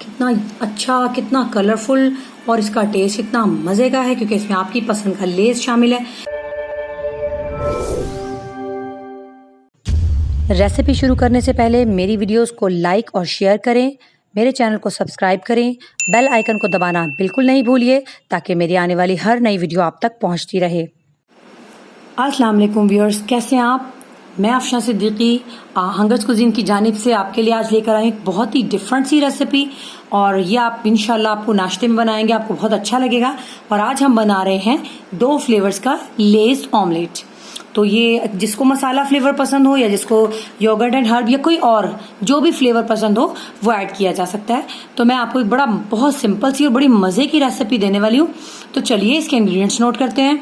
कितना अच्छा, कितना कलरफुल और इसका टेस्ट कितना मजे का है, क्योंकि इसमें आपकी पसंद का लेस शामिल है। रेसिपी शुरू करने से पहले मेरी वीडियोस को लाइक और शेयर करें, मेरे चैनल को सब्सक्राइब करें, बेल आइकन को दबाना बिल्कुल नहीं भूलिए ताकि मेरी आने वाली हर नई वीडियो आप तक पहुंचती रहे। अस्सलाम वालेकुम व्यूअर्स, कैसे हैं आप? मैं अफशान सिद्दीकी हंगर्स कुजीन की जानिब से आपके लिए आज लेकर आई एक बहुत ही डिफरेंट सी रेसिपी, और ये आप इंशाल्लाह आपको नाश्ते में बनाएंगे, आपको बहुत अच्छा लगेगा। और आज हम बना रहे हैं 2 फ्लेवर्स का लेस ऑमलेट। तो ये जिसको मसाला फ्लेवर पसंद हो या जिसको योगर्ट एंड हर्ब या कोई और जो भी फ्लेवर पसंद हो वो ऐड किया जा सकता है। तो मैं आपको एक बहुत सिंपल सी और बड़ी मजे की रेसिपी देने वाली हूँ। तो चलिए इसके इंग्रेडिएंट्स नोट करते हैं।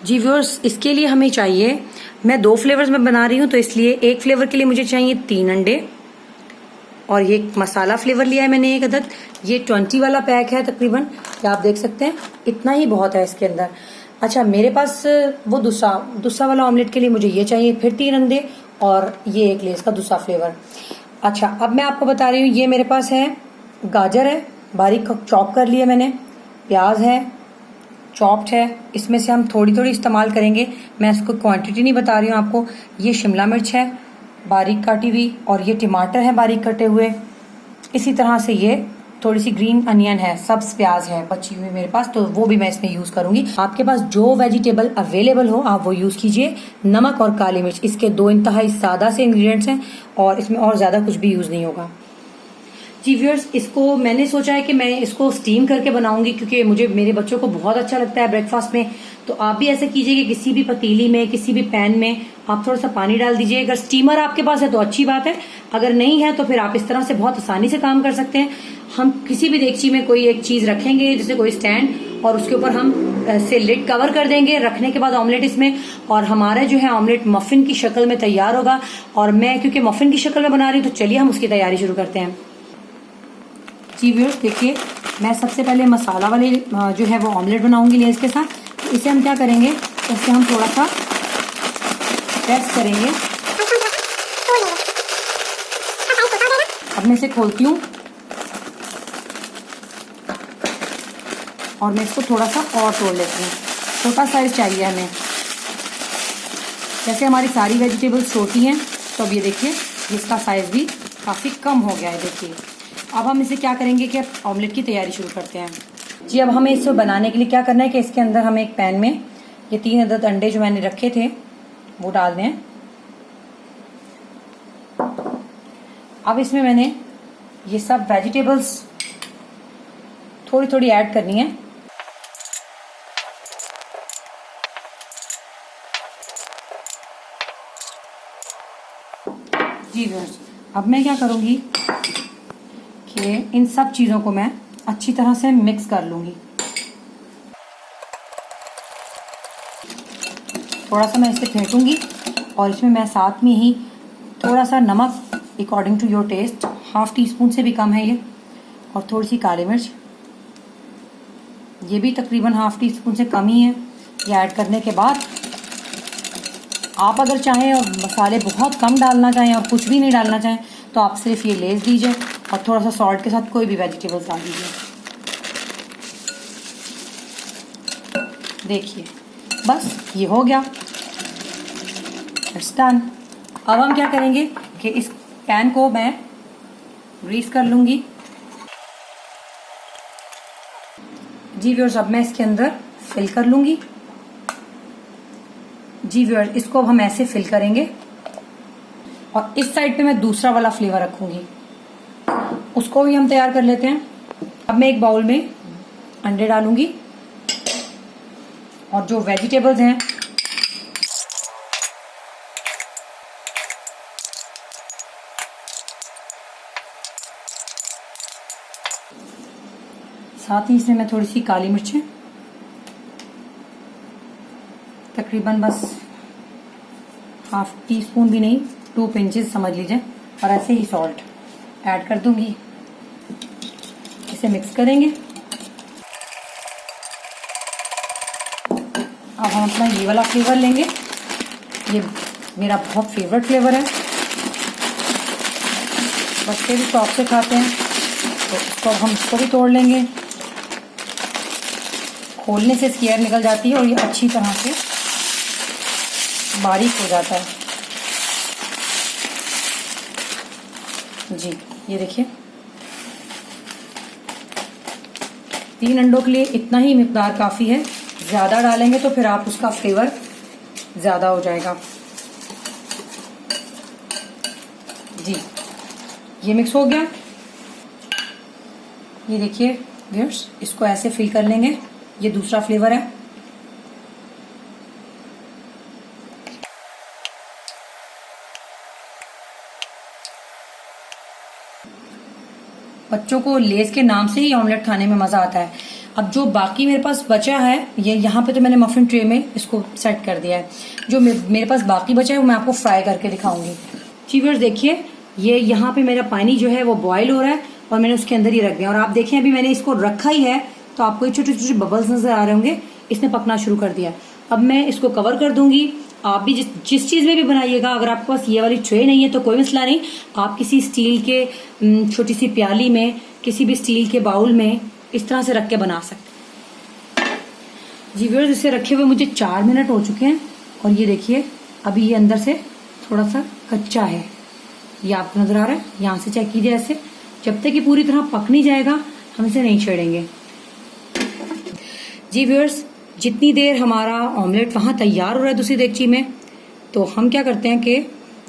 जी व्यूअर्स, इसके लिए हमें चाहिए, मैं 2 फ्लेवर्स में बना रही हूँ तो इसलिए एक फ्लेवर के लिए मुझे चाहिए 3 अंडे, और ये मसाला फ्लेवर लिया है मैंने 1 अदद। ये 20 वाला पैक है तकरीबन, आप देख सकते हैं, इतना ही बहुत है इसके अंदर। अच्छा, मेरे पास वो दूसरा वाला ऑमलेट के लिए मुझे ये चाहिए फिर 3 अंडे, और ये एक लेस का दूसरा फ्लेवर। अच्छा, अब मैं आपको बता रही हूँ, ये मेरे पास है गाजर है, बारीक चॉप कर लिया मैंने, प्याज है चॉप्ड है, इसमें से हम थोड़ी थोड़ी इस्तेमाल करेंगे, मैं इसको क्वांटिटी नहीं बता रही हूँ आपको। ये शिमला मिर्च है बारीक काटी हुई, और ये टमाटर है बारीक कटे हुए। इसी तरह से ये थोड़ी सी ग्रीन अनियन है, सब्ज प्याज है बची हुई मेरे पास, तो वो भी मैं इसमें यूज करूंगी। आपके पास जो वेजिटेबल अवेलेबल हो आप वो यूज कीजिए। नमक और काली मिर्च, इसके 2 इंतहाई सादा से इंग्रेडिएंट्स हैं, और इसमें और ज्यादा कुछ भी यूज नहीं होगा। जी व्यूअर्स, इसको मैंने सोचा है कि मैं इसको स्टीम करके बनाऊंगी, क्योंकि मुझे मेरे बच्चों को बहुत अच्छा लगता है ब्रेकफास्ट में। तो आप भी ऐसा कीजिए कि किसी भी पतीली में, किसी भी पैन में आप थोड़ा सा पानी डाल दीजिए। अगर स्टीमर आपके पास है तो अच्छी बात है, अगर नहीं है तो फिर आप इस तरह से बहुत आसानी से काम कर सकते हैं। हम किसी भी देगची में कोई एक चीज रखेंगे, जैसे कोई स्टैंड, और उसके ऊपर हम से लिड कवर कर देंगे। रखने के बाद ऑमलेट इसमें, और हमारा जो है ऑमलेट मफिन की शक्ल में तैयार होगा। और मैं क्योंकि मफिन की शक्ल में बना रही हूँ तो चलिए हम उसकी तैयारी शुरू करते हैं। जी व्यूअर्स, देखिए, मैं सबसे पहले मसाला वाले जो है वो ऑमलेट बनाऊंगी लेस के साथ। तो इसे हम क्या करेंगे, इसे हम थोड़ा सा प्रेस करेंगे। अब मैं इसे खोलती हूँ और मैं इसको थोड़ा सा और तोड़ लेती हूँ। छोटा साइज चाहिए हमें, जैसे हमारी सारी वेजिटेबल्स छोटी हैं, तो अब ये देखिए इसका साइज भी काफ़ी कम हो गया है। देखिए, अब हम इसे क्या करेंगे कि अब ऑमलेट की तैयारी शुरू करते हैं। जी, अब हमें इसे बनाने के लिए क्या करना है कि इसके अंदर हमें एक पैन में ये 3 अदद अंडे जो मैंने रखे थे वो डालने हैं। अब इसमें मैंने ये सब वेजिटेबल्स थोड़ी थोड़ी ऐड करनी है। जी व्यूअर्स, अब मैं क्या करूंगी कि इन सब चीज़ों को मैं अच्छी तरह से मिक्स कर लूँगी। थोड़ा सा मैं इसे फेंटूंगी, और इसमें मैं साथ में ही थोड़ा सा नमक according to your taste, 1/2 teaspoon से भी कम है ये, और थोड़ी सी काली मिर्च, ये भी तकरीबन 1/2 टीस्पून से कम ही है। ये ऐड करने के बाद आप अगर चाहें और मसाले बहुत कम डालना चाहें और कुछ भी नहीं डालना चाहें तो आप सिर्फ ये लेस दीजिए और थोड़ा सा सॉल्ट के साथ कोई भी वेजिटेबल्स डाल दीजिए। देखिए, बस ये हो गया, इट्स डन। अब हम क्या करेंगे कि इस पैन को मैं ग्रीस कर लूँगी। जी व्यूअर्स, अब मैं इसके अंदर फिल कर लूँगी। जी व्यूअर्स, इसको अब हम ऐसे फिल करेंगे, और इस साइड पे मैं दूसरा वाला फ्लेवर रखूँगी, उसको भी हम तैयार कर लेते हैं। अब मैं एक बाउल में अंडे डालूंगी, और जो वेजिटेबल्स हैं साथ ही इसमें मैं थोड़ी सी काली मिर्चें, तकरीबन बस 1/2 टीस्पून भी नहीं, 2 पिंचेस समझ लीजिए, और ऐसे ही सॉल्ट ऐड कर दूंगी। इसे मिक्स करेंगे। अब हम अपना ये वाला फ्लेवर लेंगे, ये मेरा बहुत फेवरेट फ्लेवर है। बच्चे भी शौक से खाते हैं, तो इसको हम इसको भी तोड़ लेंगे। खोलने से इसकी एयर निकल जाती है और ये अच्छी तरह से बारीक हो जाता है। जी ये देखिए, 3 अंडों के लिए इतना ही मिकदार काफ़ी है। ज़्यादा डालेंगे तो फिर आप उसका फ्लेवर ज़्यादा हो जाएगा। जी ये मिक्स हो गया। ये देखिए व्यूअर्स, इसको ऐसे फिल कर लेंगे। ये दूसरा फ्लेवर है। बच्चों को लेस के नाम से ही ऑमलेट खाने में मजा आता है। अब जो बाकी मेरे पास बचा है, ये यहाँ पे तो मैंने मफिन ट्रे में इसको सेट कर दिया है। जो मेरे पास बाकी बचा है वो मैं आपको फ्राई करके दिखाऊंगी। व्यूअर्स देखिए, ये यहाँ पे मेरा पानी जो है वो बॉयल हो रहा है और मैंने उसके अंदर ही रख दिया। और आप देखें अभी मैंने इसको रखा ही है तो आपको ये छोटे छोटे बबल्स नजर आ रहे होंगे। इसने पकना शुरू कर दिया। अब मैं इसको कवर कर दूंगी। आप भी जिस चीज़ में भी बनाइएगा, अगर आपके पास ये वाली ट्रे नहीं है तो कोई मसला नहीं, आप किसी स्टील के छोटी सी प्याली में, किसी भी स्टील के बाउल में इस तरह से रख के बना सकते हैं। जी व्यूअर्स, इसे रखे हुए मुझे 4 मिनट हो चुके हैं और ये देखिए अभी ये अंदर से थोड़ा सा कच्चा है। ये आपको नजर आ रहा है, यहाँ से चेक कीजिए ऐसे। जब तक ये पूरी तरह पक नहीं जाएगा हम इसे नहीं छेड़ेंगे। जी व्यूअर्स, जितनी देर हमारा ऑमलेट वहाँ तैयार हो रहा है दूसरी देगची में, तो हम क्या करते हैं कि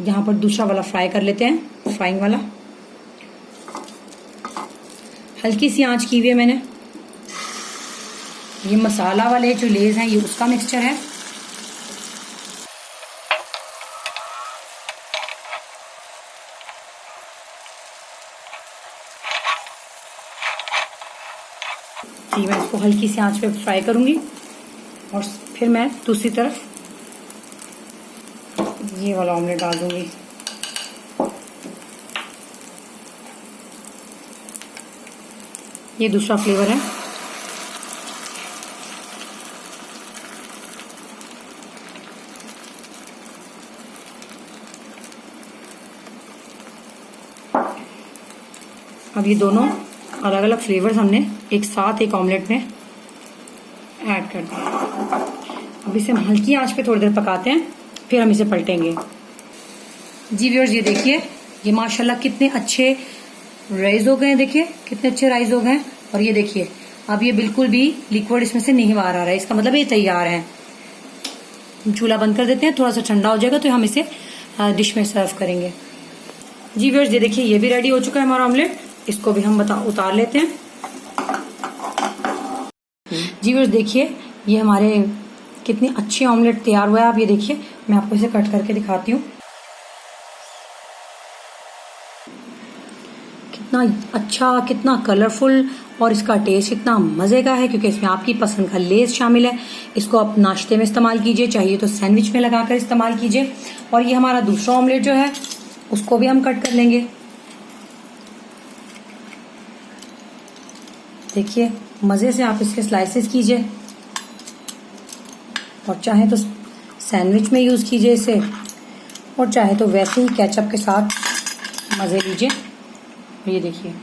यहाँ पर दूसरा वाला फ्राई कर लेते हैं। फ्राइंग वाला हल्की सी आंच की हुई है मैंने। ये मसाला वाले जो लेज हैं ये उसका मिक्सचर है। जी मैं इसको हल्की सी आंच पे फ्राई करूंगी और फिर मैं दूसरी तरफ ये वाला ऑमलेट डाल दूंगी। ये दूसरा फ्लेवर है। अब ये दोनों अलग अलग फ्लेवर्स हमने एक साथ एक ऑमलेट में ऐड कर दिया। अब इसे हम हल्की आंच पे थोड़ी देर पकाते हैं, फिर हम इसे पलटेंगे। जी व्यूअर्स, ये देखिए, ये माशाल्लाह कितने अच्छे राइस हो गए। देखिए कितने अच्छे राइस हो गए। और ये देखिए अब ये बिल्कुल भी लिक्विड इसमें से नहीं बाहर आ रहा है। इसका मतलब ये तैयार है। चूल्हा बंद कर देते हैं, थोड़ा सा ठंडा हो जाएगा तो हम इसे डिश में सर्व करेंगे। जी व्यूअर्स, ये देखिए ये भी रेडी हो चुका है हमारा ऑमलेट। इसको भी हम उतार लेते हैं। जी व्यूअर्स देखिए, ये हमारे कितने अच्छे ऑमलेट तैयार हुआ है। आप ये देखिए, मैं आपको इसे कट करके दिखाती हूँ। कितना अच्छा, कितना कलरफुल और इसका टेस्ट कितना मज़े का है, क्योंकि इसमें आपकी पसंद का लेस शामिल है। इसको आप नाश्ते में इस्तेमाल कीजिए, चाहिए तो सैंडविच में लगाकर इस्तेमाल कीजिए। और ये हमारा दूसरा ऑमलेट जो है उसको भी हम कट कर लेंगे। देखिए मज़े से आप इसके स्लाइसेस कीजिए और चाहे तो सैंडविच में यूज़ कीजिए इसे, और चाहे तो वैसे ही केचप के साथ मज़े लीजिए। ये देखिए